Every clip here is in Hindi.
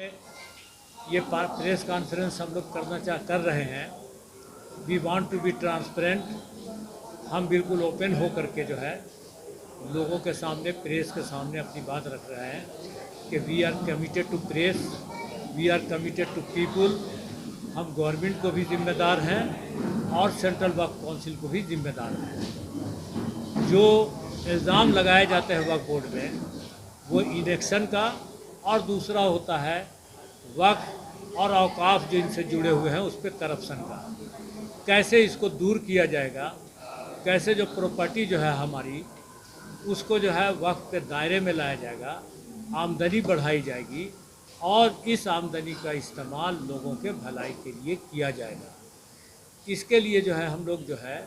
ये प्रेस कॉन्फ्रेंस हम लोग कर रहे हैं। We want to be transparent. हम बिल्कुल ओपन हो करके जो है लोगों के सामने, प्रेस के सामने अपनी बात रख रहे हैं कि we are committed to press, we are committed to people. हम गवर्नमेंट को भी जिम्मेदार हैं और सेंट्रल वक्फ काउंसिल को भी जिम्मेदार हैं। जो इल्ज़ाम लगाए जाते हैं वक्फ बोर्ड में वो इलेक्शन का, और दूसरा होता है वक्फ और औकाफ जो इनसे जुड़े हुए हैं उस पर करप्शन का। कैसे इसको दूर किया जाएगा, कैसे जो प्रॉपर्टी जो है हमारी उसको जो है वक्फ के दायरे में लाया जाएगा, आमदनी बढ़ाई जाएगी और इस आमदनी का इस्तेमाल लोगों के भलाई के लिए किया जाएगा। इसके लिए जो है हम लोग जो है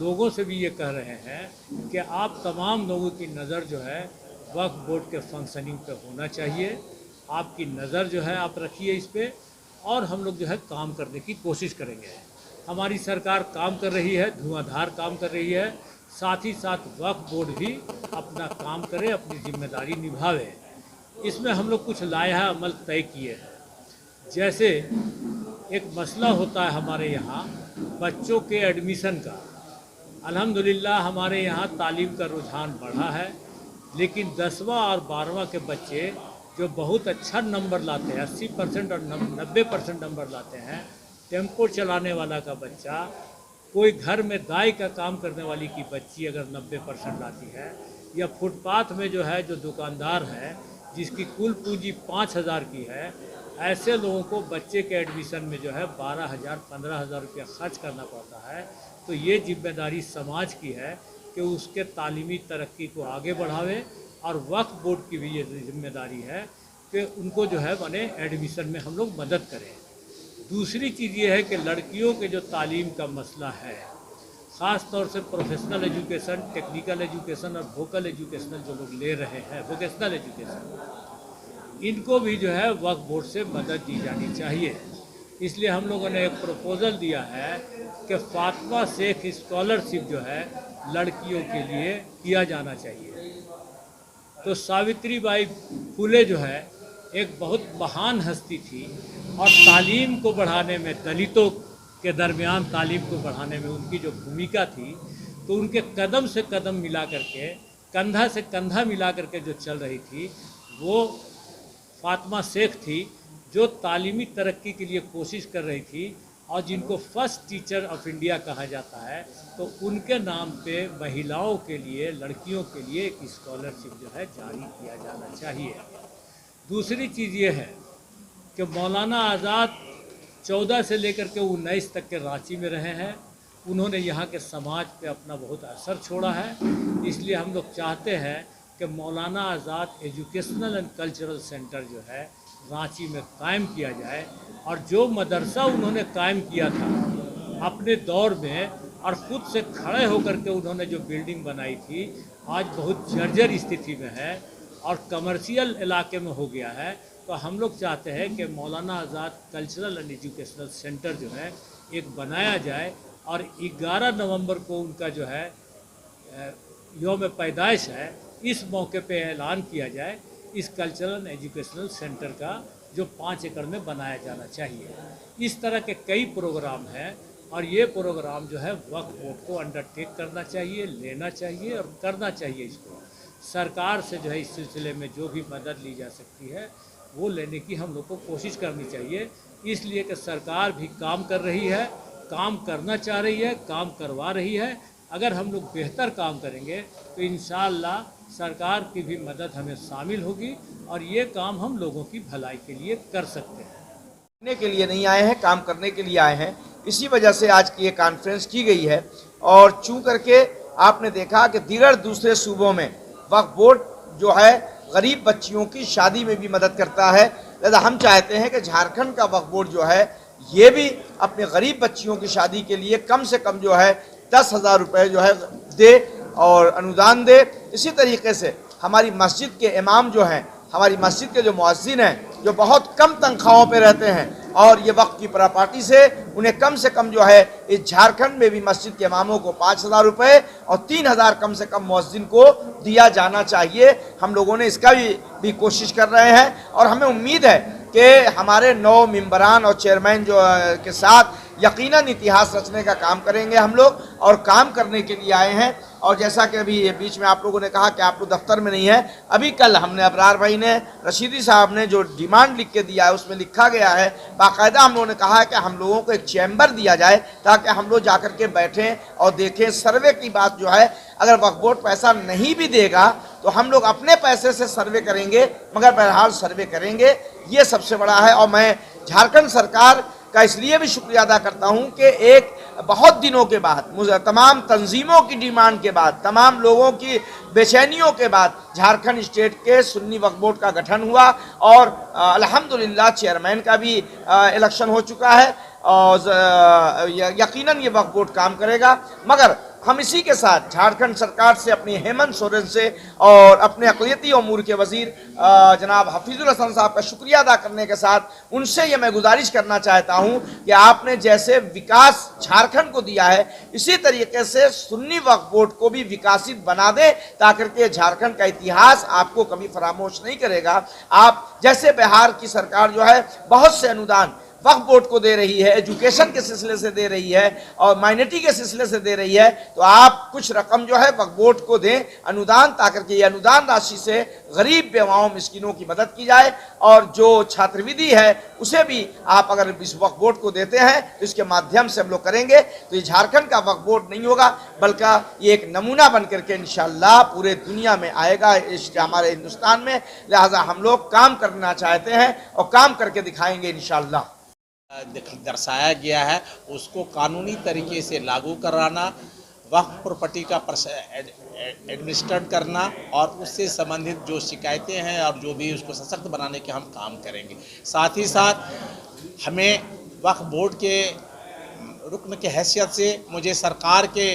लोगों से भी ये कह रहे हैं कि आप तमाम लोगों की नज़र जो है वक्फ बोर्ड के फंक्शनिंग पे होना चाहिए। आपकी नज़र जो है आप रखिए इस पे, और हम लोग जो है काम करने की कोशिश करेंगे। हमारी सरकार काम कर रही है, धुआंधार काम कर रही है। साथ ही साथ वक्फ बोर्ड भी अपना काम करे, अपनी जिम्मेदारी निभावे। इसमें हम लोग कुछ लाया अमल तय किए हैं। जैसे एक मसला होता है हमारे यहाँ बच्चों के एडमिशन का। अल्हम्दुलिल्लाह हमारे यहाँ तालीम का रुझान बढ़ा है, लेकिन 10वां और 12वां के बच्चे जो बहुत अच्छा नंबर लाते हैं, 80% और 90% नंबर लाते हैं, टेम्पो चलाने वाला का बच्चा, कोई घर में दाई का काम करने वाली की बच्ची अगर 90% लाती है, या फुटपाथ में जो है जो दुकानदार है जिसकी कुल पूंजी 5,000 की है, ऐसे लोगों को बच्चे के एडमिशन में जो है 12,000 15,000 रुपया खर्च करना पड़ता है। तो ये जिम्मेदारी समाज की है कि उसके तालीमी तरक्की को आगे बढ़ावे, और वक्फ बोर्ड की भी ये जिम्मेदारी है कि उनको जो है माने एडमिशन में हम लोग मदद करें। दूसरी चीज़ ये है कि लड़कियों के जो तालीम का मसला है, ख़ास तौर से प्रोफेशनल एजुकेशन, टेक्निकल एजुकेशन और वोकल एजुकेशनल जो लोग ले रहे हैं, वोकेशनल एजुकेशन, इनको भी जो है वक्फ बोर्ड से मदद दी जानी चाहिए। इसलिए हम लोगों ने एक प्रपोज़ल दिया है कि फातिमा शेख स्कॉलरशिप जो है लड़कियों के लिए किया जाना चाहिए। तो सावित्रीबाई फुले जो है एक बहुत महान हस्ती थी, और तालीम को बढ़ाने में, दलितों के दरमियान तालीम को बढ़ाने में उनकी जो भूमिका थी, तो उनके कदम से कदम मिला करके, कंधा से कंधा मिला करके जो चल रही थी वो फातिमा शेख थी, जो तालीमी तरक्की के लिए कोशिश कर रही थी, और जिनको फर्स्ट टीचर ऑफ इंडिया कहा जाता है। तो उनके नाम पे महिलाओं के लिए, लड़कियों के लिए एक स्कॉलरशिप जो है जारी किया जाना चाहिए। दूसरी चीज़ ये है कि मौलाना आज़ाद 14 से लेकर के 19 तक के रांची में रहे हैं। उन्होंने यहाँ के समाज पे अपना बहुत असर छोड़ा है। इसलिए हम लोग चाहते हैं कि मौलाना आज़ाद एजुकेशनल एंड कल्चरल सेंटर जो है रांची में कायम किया जाए, और जो मदरसा उन्होंने कायम किया था अपने दौर में, और ख़ुद से खड़े होकर के उन्होंने जो बिल्डिंग बनाई थी, आज बहुत जर्जर स्थिति में है और कमर्शियल इलाके में हो गया है। तो हम लोग चाहते हैं कि मौलाना आज़ाद कल्चरल एंड एजुकेशनल सेंटर जो है एक बनाया जाए, और 11 नवंबर को उनका जो है यौम पैदाइश है, इस मौके पे ऐलान किया जाए इस कल्चरल एजुकेशनल सेंटर का, जो 5 एकड़ में बनाया जाना चाहिए। इस तरह के कई प्रोग्राम हैं, और ये प्रोग्राम जो है वक्फ बोर्ड को अंडरटेक करना चाहिए, लेना चाहिए और करना चाहिए। इसको सरकार से जो है इस सिलसिले में जो भी मदद ली जा सकती है वो लेने की हम लोग को कोशिश करनी चाहिए। इसलिए कि सरकार भी काम कर रही है, काम करना चाह रही है, काम करवा रही है। अगर हम लोग बेहतर काम करेंगे तो इंशाअल्लाह सरकार की भी मदद हमें शामिल होगी, और ये काम हम लोगों की भलाई के लिए कर सकते हैं। करने के लिए नहीं आए हैं, काम करने के लिए आए हैं। इसी वजह से आज की ये कॉन्फ्रेंस की गई है। और चूँ करके आपने देखा कि दीगर दूसरे सूबों में वक्फ बोर्ड जो है गरीब बच्चियों की शादी में भी मदद करता है, लिहाजा हम चाहते हैं कि झारखंड का वक्फ बोर्ड जो है ये भी अपने गरीब बच्चियों की शादी के लिए कम से कम जो है 10,000 रुपये जो है दे और अनुदान दे। इसी तरीके से हमारी मस्जिद के इमाम जो हैं, हमारी मस्जिद के जो मुअज्जिन हैं, जो बहुत कम तनख्वाहों पे रहते हैं, और ये वक्त की प्रॉपर्टी से उन्हें कम से कम जो है इस झारखंड में भी मस्जिद के इमामों को 5,000 रुपये और 3,000 कम से कम मुअज्जिन को दिया जाना चाहिए। हम लोगों ने इसका भी कोशिश कर रहे हैं, और हमें उम्मीद है कि हमारे 9 मेंबरान और चेयरमैन जो के साथ यकीनन इतिहास रचने का काम करेंगे हम लोग, और काम करने के लिए आए हैं। और जैसा कि अभी बीच में आप लोगों ने कहा कि आप लोग दफ्तर में नहीं है, अभी कल हमने अबरार भाई ने, रशीदी साहब ने जो डिमांड लिख के दिया है उसमें लिखा गया है बाकायदा, हम लोगों ने कहा है कि हम लोगों को एक चैम्बर दिया जाए ताकि हम लोग जाकर के बैठें और देखें। सर्वे की बात जो है, अगर वक्फ बोर्ड पैसा नहीं भी देगा तो हम लोग अपने पैसे से सर्वे करेंगे, मगर बहरहाल सर्वे करेंगे, ये सबसे बड़ा है। और मैं झारखंड सरकार का इसलिए भी शुक्रिया अदा करता हूं कि एक बहुत दिनों के बाद, मुझे तमाम तंजीमों की डिमांड के बाद, तमाम लोगों की बेचैनियों के बाद झारखंड स्टेट के सुन्नी वक्फ बोर्ड का गठन हुआ, और अल्हम्दुलिल्लाह चेयरमैन का भी इलेक्शन हो चुका है, और यकीनन ये वक्फ बोर्ड काम करेगा। मगर हम इसी के साथ झारखंड सरकार से, अपनी हेमंत सोरेन से और अपने अक़लियती अमूर के वज़ीर जनाब हफीजुल हसन साहब का शुक्रिया अदा करने के साथ उनसे ये मैं गुजारिश करना चाहता हूँ कि आपने जैसे विकास झारखंड को दिया है, इसी तरीके से सुन्नी वक्फ बोर्ड को भी विकासित बना दें, ताकि के झारखंड का इतिहास आपको कभी फरामोश नहीं करेगा। आप जैसे बिहार की सरकार जो है बहुत से अनुदान वक्फ बोर्ड को दे रही है, एजुकेशन के सिलसिले से दे रही है और माइनॉरिटी के सिलसिले से दे रही है, तो आप कुछ रकम जो है वक्फ बोर्ड को दें अनुदान, ताकि ये अनुदान राशि से गरीब बेवाओं मिस्किनों की मदद की जाए। और जो छात्रवृत्ति है उसे भी आप अगर इस वक्फ बोर्ड को देते हैं तो इसके माध्यम से हम लोग करेंगे, तो ये झारखंड का वक्फ बोर्ड नहीं होगा बल्कि ये एक नमूना बन करके इंशाअल्लाह पूरे दुनिया में आएगा, इस हमारे हिंदुस्तान में। लिहाजा हम लोग काम करना चाहते हैं और काम करके दिखाएंगे इंशाअल्लाह। दर्शाया गया है उसको कानूनी तरीके से लागू कराना, वक्फ प्रॉपर्टी का एडमिनिस्ट्रेट करना, और उससे संबंधित जो शिकायतें हैं और जो भी उसको सशक्त बनाने के हम काम करेंगे। साथ ही साथ हमें वक्फ बोर्ड के रुकन के हैसियत से मुझे सरकार के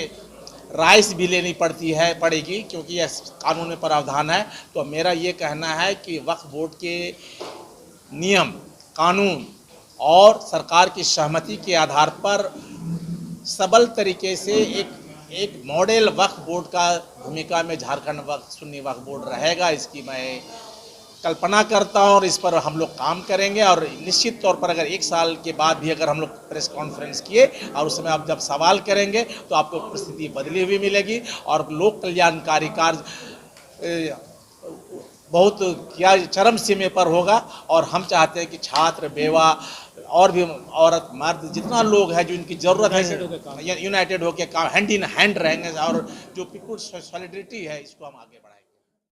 राय भी लेनी पड़ेगी, क्योंकि यह कानून में प्रावधान है। तो मेरा ये कहना है कि वक्फ बोर्ड के नियम कानून और सरकार की सहमति के आधार पर सबल तरीके से एक मॉडल वक्फ बोर्ड का भूमिका में झारखंड सुन्नी वक्फ बोर्ड रहेगा, इसकी मैं कल्पना करता हूं, और इस पर हम लोग काम करेंगे। और निश्चित तौर पर अगर 1 साल के बाद भी अगर हम लोग प्रेस कॉन्फ्रेंस किए और उसमें आप जब सवाल करेंगे तो आपको परिस्थिति बदली हुई मिलेगी, और लोक कल्याणकारी कार्य बहुत क्या चरम सीमे पर होगा। और हम चाहते हैं कि छात्र, बेवा और भी औरत मर्द जितना लोग हैं जो इनकी ज़रूरत है, यूनाइटेड होकर काम हैंड इन हैंड रहेंगे, और जो पीपुल सॉलिडरिटी है इसको हम आगे बढ़ाएंगे।